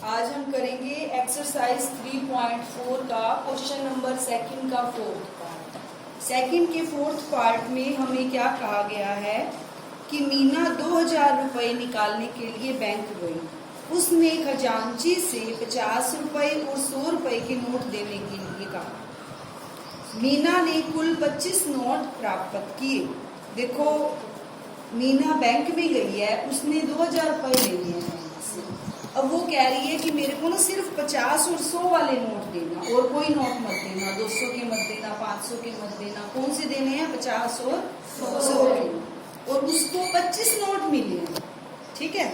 आज हम करेंगे एक्सरसाइज 3.4 का क्वेश्चन नंबर सेकंड का फोर्थ पार्ट। सेकंड के फोर्थ पार्ट में हमें क्या कहा गया है कि मीना 2000 रुपये निकालने के लिए बैंक गई। उसने खजांची से 50 रुपये और 100 रुपये के नोट देने के लिए कहा। मीना ने कुल 25 नोट प्राप्त किए। देखो, मीना बैंक में गई है, उसने 2000 रुपये ले लिए हैं। अब वो कह रही है कि मेरे को ना सिर्फ 50 और 100 वाले नोट देना, और कोई नोट मत देना, 200 के मत देना, 500 के मत देना। कौन से देने हैं? 50 और 100 के। और उसको 25 नोट मिले हैं। ठीक है,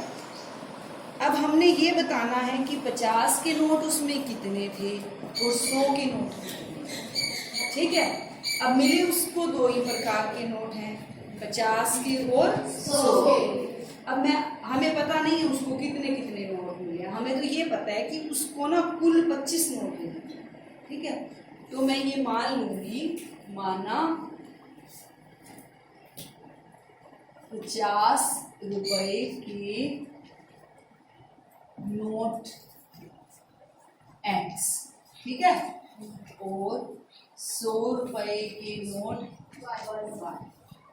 अब हमने ये बताना है कि 50 के नोट उसमें कितने थे और 100 के नोट कितने थे। ठीक है, अब मिले उसको दो ही प्रकार के नोट हैं, 50 के और 100 के। अब हमें पता नहीं है उसको कितने कितने नोट मिले, हमें तो ये पता है कि उसको ना कुल 25 नोट मिले। ठीक है, तो मैं ये मान लूंगी, माना 50 रुपए के नोट X, ठीक है, और 100 रुपए के नोट Y।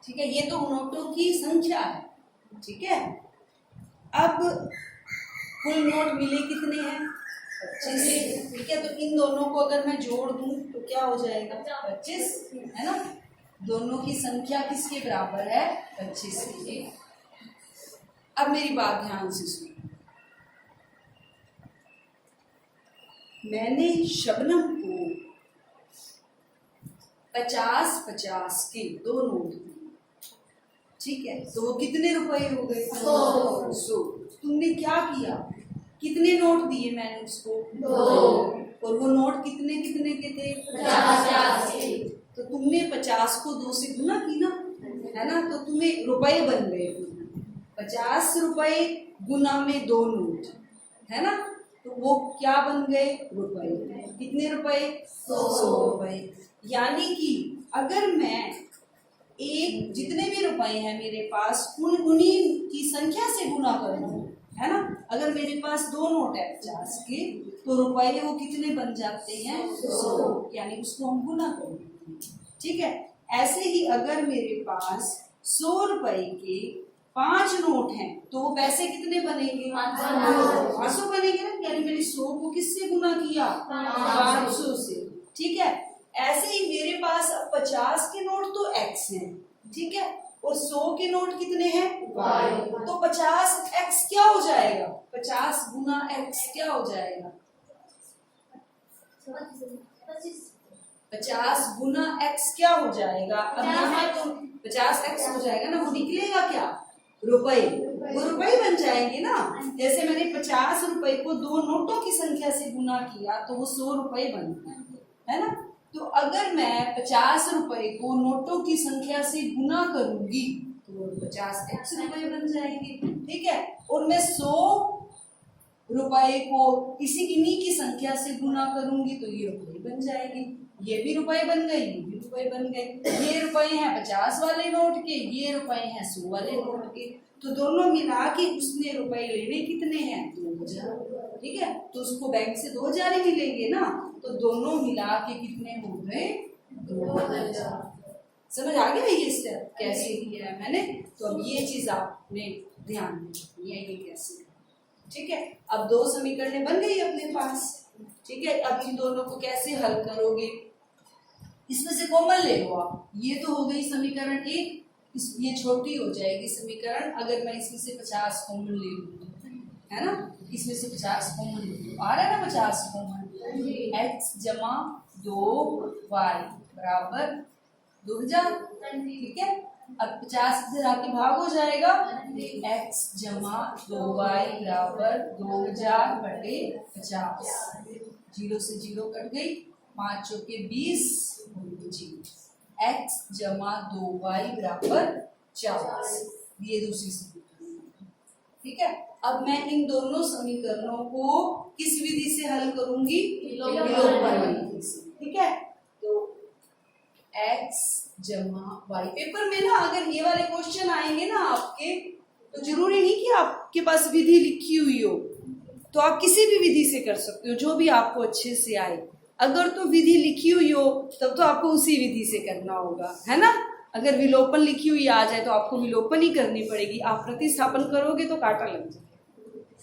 ठीक है, ये तो नोटों की संख्या है। ठीक है, अब कुल नोट मिले कितने हैं? 25। ठीक है, तो इन दोनों को अगर मैं जोड़ दूं तो क्या हो जाएगा? 25, है ना। दोनों की संख्या किसके बराबर है? 25 की। अब मेरी बात ध्यान से सुनो। मैंने शबनम को 50-50 के दो नोट दिए। ठीक है, तो वो कितने रुपए हो गए? 100। तुमने क्या किया? कितने नोट दिए मैंने उसको? 2। और वो नोट कितने कितने के थे? 50 के। तो तुमने 50 को 2 से गुना की ना, है ना, तो तुम्हें रुपए बन गए। 50 रुपए गुना में 2 नोट, है ना, तो वो क्या बन गए? रुपए। कितने रुपए? 100 रुपए। यानी कि अगर मैं जितने भी रुपए हैं मेरे पास, उन्हीं की संख्या से गुना करूँ, है ना। अगर मेरे पास 2 नोट है 50 के, तो रुपए वो कितने बन जाते हैं? 100, यानी उसको हम गुना करेंगे। ठीक है, ऐसे ही अगर मेरे पास 100 रुपए के 5 नोट हैं, तो वो पैसे कितने बनेंगे? 500 बनेंगे ना, यानी मैंने 100 को किससे गुना किया? 500 से। ठीक है, ऐसे ही मेरे पास अब 50 के नोट तो X हैं, ठीक है, और 100 के नोट कितने हैं? Y। तो 50X क्या हो जाएगा? 50 गुना X क्या हो जाएगा? 50 गुना X क्या हो जाएगा? अब यहाँ तो 50X हो जाएगा ना, वो निकलेगा क्या? रुपए। वो रुपए बन जाएंगे ना। जैसे मैंने 50 रुपए को 2 नोटों की संख्या से गुना किया तो वो 100 रुपए बन गए, है ना। तो अगर मैं 50 रुपए को नोटों की संख्या से गुना करूंगी तो 50X रुपए बन जाएंगे। ठीक है, और मैं 100 रुपए को इन्हीं की संख्या से गुना करूंगी तो ये रुपए बन जाएंगे। ये भी रुपए बन गए, ये भी रुपए बन गए। ये रुपए हैं 50 वाले नोट के, ये रुपए हैं 100 वाले नोट के। तो दोनों मिला के उसने रुपए लेने कितने हैं? 2000। ठीक है, तो उसको बैंक से 2000 ही मिलेंगे ना, तो दोनों मिला के कितने हो गए? 2000। समझ आ गया ये स्टेप कैसे किया है मैंने? तो अब ये चीज आपने ध्यान रखनी है, ये कैसे। ठीक है, अब 2 समीकरणें बन गई अपने पास। ठीक है, अब इन दोनों को कैसे हल करोगे? इसमें से कॉमन ले लो आप। ये तो हो गई समीकरण 1, ये छोटी हो जाएगी समीकरण अगर मैं इसमें से 50 कॉमन ले लूँ, है ना। इसमें से 50 कॉमन ले लो, आ रहा है ना 50 कॉमन। X जमा 2Y बराबर 2000। ठीक है, अब 50 से आके भाग हो जाएगा। X जमा 2Y बराबर 2000 बटे 50। 0 से 0 कट गई, 5 चौके 20, 0। X जमा 2Y बराबर 40। ये दूसरी समीकरण। ठीक है, अब मैं इन दोनों समीकरणों को किस विधि से हल करूंगी? विलोपन विधि से। ठीक है, तो X जमा Y। पेपर में ना अगर ये वाले क्वेश्चन आएंगे ना आपके, तो जरूरी नहीं कि आपके पास विधि लिखी हुई हो, तो आप किसी भी विधि से कर सकते हो, जो भी आपको अच्छे से आए। अगर तो विधि लिखी हुई हो तब तो आपको उसी विधि से करना होगा, है ना। अगर विलोपन लिखी हुई आ जाए तो आपको विलोपन ही करनी पड़ेगी। आप प्रतिस्थापन करोगे तो कांटा लग जाएगा,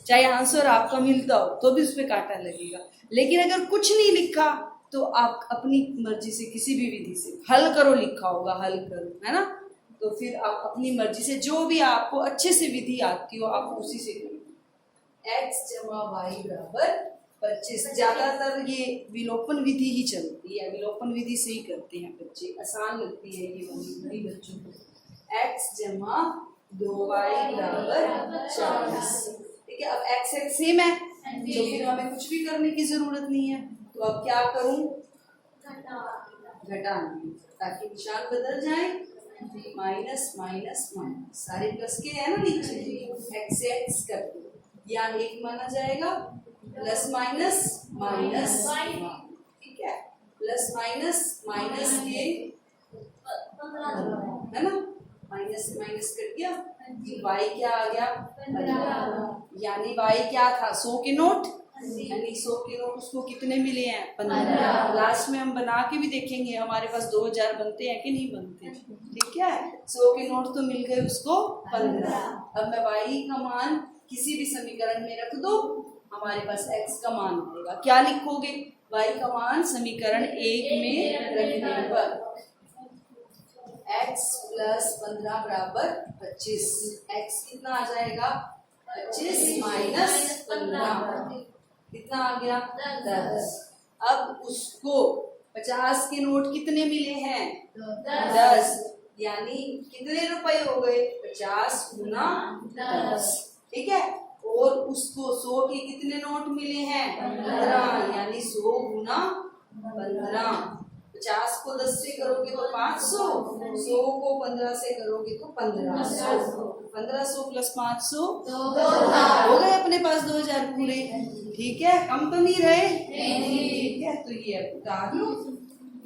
चाहे आंसर आपका मिलता हो तो भी उसमें कांटा लगेगा। लेकिन अगर कुछ नहीं लिखा तो आप अपनी मर्जी से किसी भी विधि से हल करो, लिखा होगा हल करो, है ना। तो फिर आप अपनी मर्जी से जो भी आपको अच्छे से विधि आती हो आप उसी से करो। x जमा वाई बराबर 25। ज्यादातर ये विलोपन विधि ही चलती है, विलोपन विधि से ही करते हैं बच्चे, आसान लगती है ये वाली बच्चों को। x जमा 2y बराबर 40। ठीक है, अब x सेम है तो फिर हमें कुछ भी करने की जरूरत नहीं है। तो अब क्या करूं, घटाना, ताकि निशान बदल जाए। माइनस माइनस माइनस, सारे प्लस के है ना नीचे, x से x कर दो, यहाँ एक माना जाएगा, प्लस माइनस माइनस, ठीक है, प्लस माइनस माइनस के, है ना, माइनस माइनस कर दिया, y क्या आ गया 15। यानी y क्या था 100 के नोट, यानी 100 के नोट उसको कितने मिले हैं 15। लास्ट में हम बना के भी देखेंगे हमारे पास 2000 बनते हैं कि नहीं बनते। ठीक है, 100 के नोट तो मिल गए उसको 15। अब मैं y का मान किसी भी समीकरण में रख दो, हमारे पास x का मान आएगा। क्या लिखोगे, y का मान समीकरण 1 में रखने पर x प्लस 15 बराबर 25। x कितना आ जाएगा 25 माइनस 15, कितना आ गया 10। अब उसको 50 के नोट कितने मिले हैं 10, यानी कितने रुपए हो गए 50 गुना 10। ठीक है, और उसको 100 के कितने नोट मिले हैं 15, यानी 100 गुना 15। 50 को 10 से करोगे तो 500, 100 को 15 से करोगे तो 1500। 1500 प्लस 500 हो गए अपने पास 2000 पूरे। ठीक है, कम तो नहीं रहे, ठीक है। तो ये उतार लो,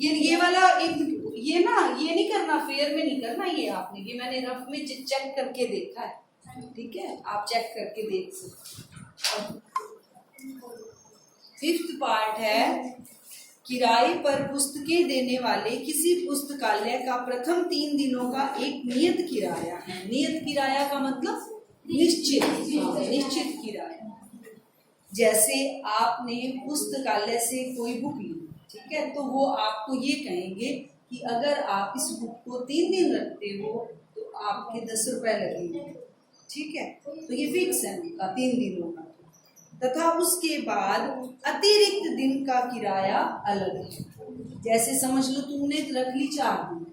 ये वाला एक ये ना, ये नहीं करना, फेयर में नहीं करना, ये आपने, ये मैंने रफ में चेक करके देखा है। ठीक है, आप चेक करके देख सकते। 5th पार्ट है, किराए पर पुस्तकें देने वाले किसी पुस्तकालय का प्रथम 3 दिनों का एक नियत किराया है। नियत किराया का मतलब निश्चित किराया। जैसे आपने पुस्तकालय से कोई बुक ली, ठीक है, तो वो आपको ये कहेंगे कि अगर आप इस बुक को 3 दिन रखते हो तो आपके 10 रुपए लगेंगे। ठीक है, तो ये फिक्स है उनका 3 दिनों का। तथा उसके बाद अतिरिक्त दिन का किराया अलग है। जैसे समझ लो तुमने रख ली 4 दिन,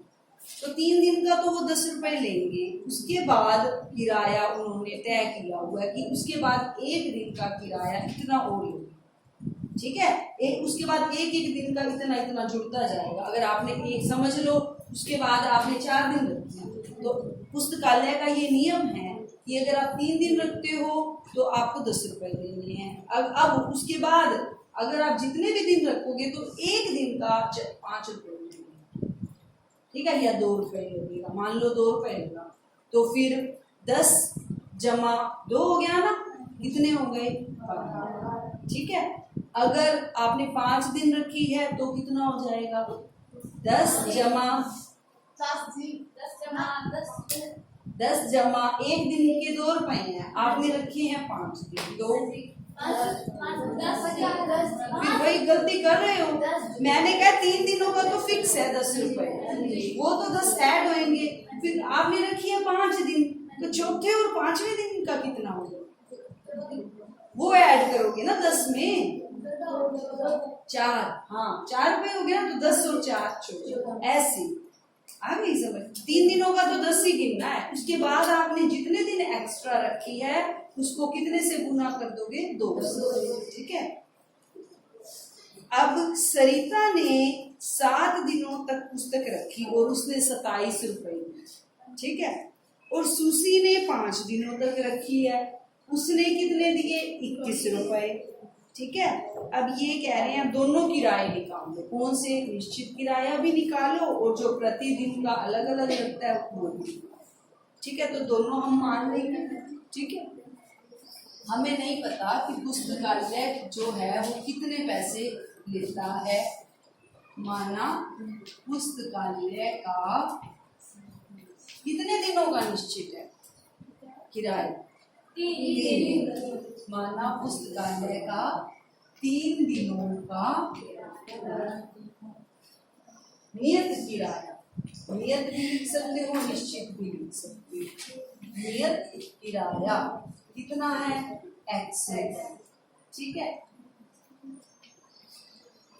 तो 3 दिन का तो वो 10 रुपए लेंगे। उसके बाद किराया उन्होंने तय किया हुआ है कि उसके बाद 1 दिन का किराया इतना और लेंगे। ठीक है, एक उसके बाद एक दिन का इतना इतना जुड़ता जाएगा। अगर आपने एक समझ लो, उसके बाद आपने 4 दिन रख दिया, तो पुस्तकालय का ये नियम है कि अगर आप 3 दिन रखते हो तो आपको 10 रुपए देने हैं। अब उसके बाद अगर आप जितने भी दिन रखोगे तो 1 दिन का 5 रुपए लगेगा। ठीक है, या 2 रुपए लगेगा, मान लो 2 रुपए लगा, तो फिर 10 जमा 2 हो गया ना, कितने हो गए 15। ठीक है, अगर आपने 5 दिन रखी है तो कितना हो जाएगा 10 जमा 1 दिन के 2 रुपए हैं, आपने रखे हैं 5 दिन, 2 फिर वही गलती कर रहे हो। मैंने कहा 3 दिनों का तो फिक्स है 10 रुपए, वो तो 10 ऐड होंगे। फिर आपने रखी है 5 दिन, तो चौथे और 5वें दिन का कितना होगा वो ऐड करोगे ना 10 में 4, हाँ 4 रुपए हो गया, तो 10 और 4 छोड़ो, ऐसे आ गई समझ। 3 दिनों का तो 10 ही गिनना है। उसके बाद आपने जितने दिन एक्स्ट्रा रखी है उसको कितने से गुना कर दोगे 2 से। ठीक है, अब सरिता ने 7 दिनों तक पुस्तक रखी और उसने 27 रुपए। ठीक है, और सुसी ने 5 दिनों तक रखी है, उसने कितने दिए 21 रुपए। ठीक है, अब ये कह रहे हैं दोनों किराए निकालो, कौन से, निश्चित किराया भी निकालो और जो प्रतिदिन का अलग अलग लगता है वो भी। ठीक है, तो दोनों हम मान लेंगे। ठीक है, हमें नहीं पता कि पुस्तकालय जो है वो कितने पैसे लेता है। माना पुस्तकालय का कितने दिनों का निश्चित है किराया? 3 माना पुस्तकालय का 3 दिनों का नियत किराया। नियत भी लिख सकते हो, निश्चित भी लिख सकते हो। नियत किराया कितना है? x है, ठीक है।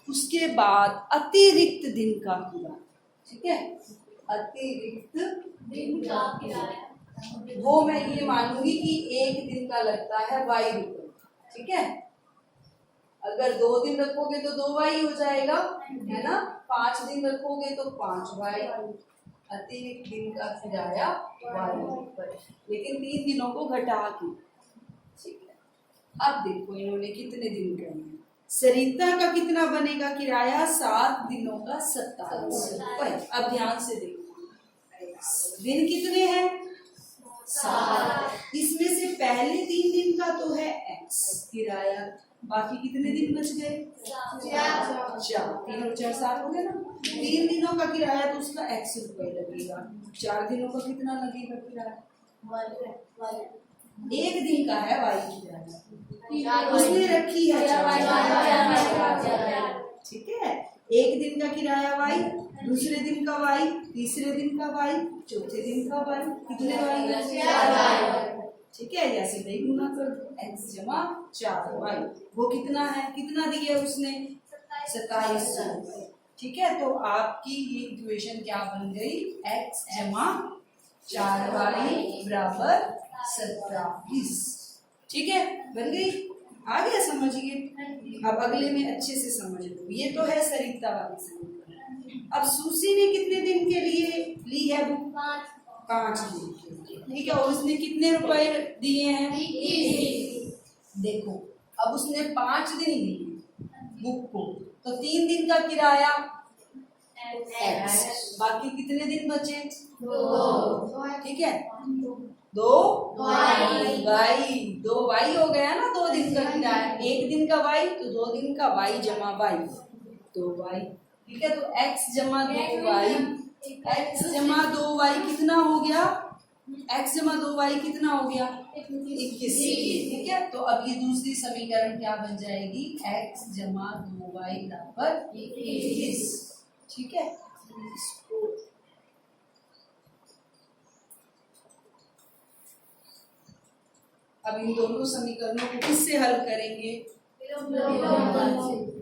उसके बाद अतिरिक्त दिन का किराया, ठीक है। अतिरिक्त दिन का किराया वो मैं ये मानूंगी कि 1 दिन का लगता है y रुपये, ठीक है। अगर 2 दिन रखोगे तो 2y हो जाएगा, है ना। 5 दिन रखोगे तो 5y। अतिरिक्त दिन का किराया y रुपये, लेकिन 3 दिनों को घटा के, ठीक है। अब देखो इन्होंने कितने दिन करने। सरिता का कितना बनेगा किराया? 7 दिनों का 27 रुपये। अब ध्यान से देखो, दिन कितने हैं? 7। इसमें से पहले 3 दिन का तो है x किराया, बाकी कितने दिन बच गए? 4। 3 और 4 7 हो गए ना। 3 दिनों का किराया तो उसका x रुपये लगेगा। 4 दिनों का कितना लगेगा किराया? 1 दिन का है y किराया, उसने रखी है 4, ठीक है। 1 दिन का किराया y, दूसरे दिन का y, तीसरे दिन का y, चौथे दिन का y। कितने y? ठीक है, जैसे भाई गुना कर दो, x जमा 4y। वो कितना है? कितना दिया उसने? 27। ठीक है, तो आपकी ये इक्वेशन क्या बन गई? x जमा 4y बराबर 27। ठीक है, बन गई। आ गया, समझिए। अब अगले में अच्छे से समझ लो। ये तो है सरिता वाली समीकरण। अब सुसी ने कितने दिन के लिए ली है बुक? 5 दिन के लिए, ठीक है। और उसने कितने रुपए दिए हैं? 20। देखो, अब उसने 5 दिन लिए बुक को, तो 3 दिन का किराया x, बाकी कितने दिन बचे? 2। ठीक है, 2 y हो गया ना। 2 दिन का किराया, 1 दिन का y तो 2 दिन का y जमा y 2y। ठीक है, तो x जमा 2y, x जमा 2y कितना हो गया? x जमा 2y कितना हो गया? 21। ठीक है, तो अब ये दूसरी समीकरण क्या बन जाएगी? x जमा 2y बराबर 21। ठीक है, अब इन दोनों समीकरणों को किससे हल करेंगे?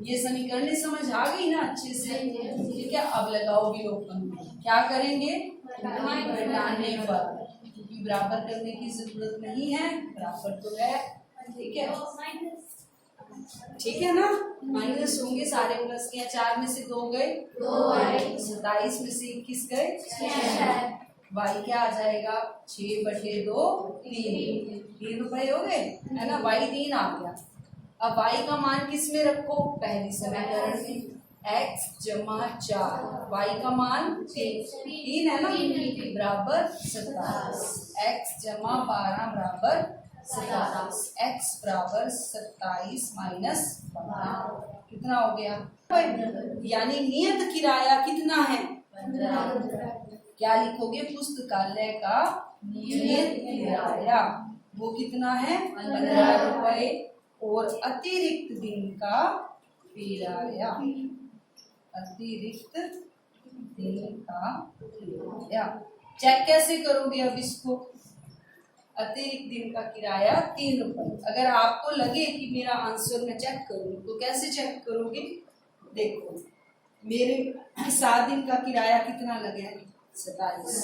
ये समीकरण समझ आ गई ना अच्छे से? ठीक है, अब लगाओ विलोपन। क्या करेंगे? घटाने पर, क्योंकि बराबर करने की जरूरत नहीं है, बराबर तो है। ठीक है, ठीक है ना। माइनस होंगे सारे प्लस के। 4 में से 2 गए, 27 में से 21 गए, y क्या आ जाएगा? 6/2 3 रुपए हो गए, है ना। y 3 आ गया। अब y का मान किस में रखो? पहली समीकरण में, x जमा 4, y का मान 3 है ना, बराबर 27। x जमा 12 बराबर 27, x बराबर 27 माइनस 12 कितना हो गया? यानी नियत किराया कितना है? 15। क्या लिखोगे? पुस्तकालय का नियत किराया वो कितना है? 15 रुपए। और अतिरिक्त दिन का किराया, अतिरिक्त दिन का किराया चेक कैसे करोगे? अब इसको अतिरिक्त दिन का किराया 3 रुपए। अगर आपको लगे कि मेरा आंसर मैं चेक करूं तो कैसे चेक करोगे? देखो, मेरे 7 दिन का किराया कितना लगे? 27।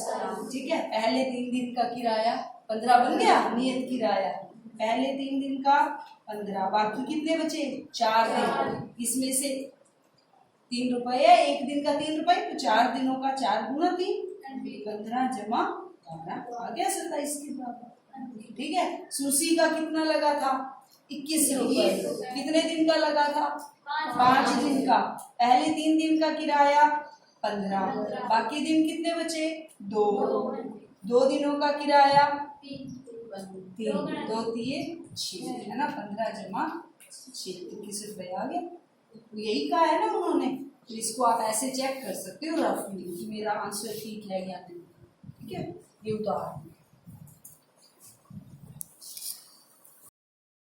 ठीक है, पहले 3 दिन का किराया 15 बन गया नियत किराया। पहले 3 दिन का 15, बाकी कितने बचे? 4 दिन। इसमें से 3 रुपए है, 1 दिन का 3 रुपए, तो 4 दिनों का 4 गुना 3, 15 जमा 12 आ गया 27 के बराबर। ठीक है, सुसी का कितना लगा था? 21 रुपए। कितने दिन का लगा था? 5 दिन का। पहले 3 दिन का किराया 15, बाकी दिन कितने बचे? 2 दिनों का किराया 3 2 3 6 है ना, 15 जमा 6 21 रुपए आ गया। तो यही कहा है ना उन्होंने, तो इसको आप ऐसे चेक कर सकते हो रफली कि मेरा आंसर ठीक है या नहीं। ठीक है, ये उदाहरण।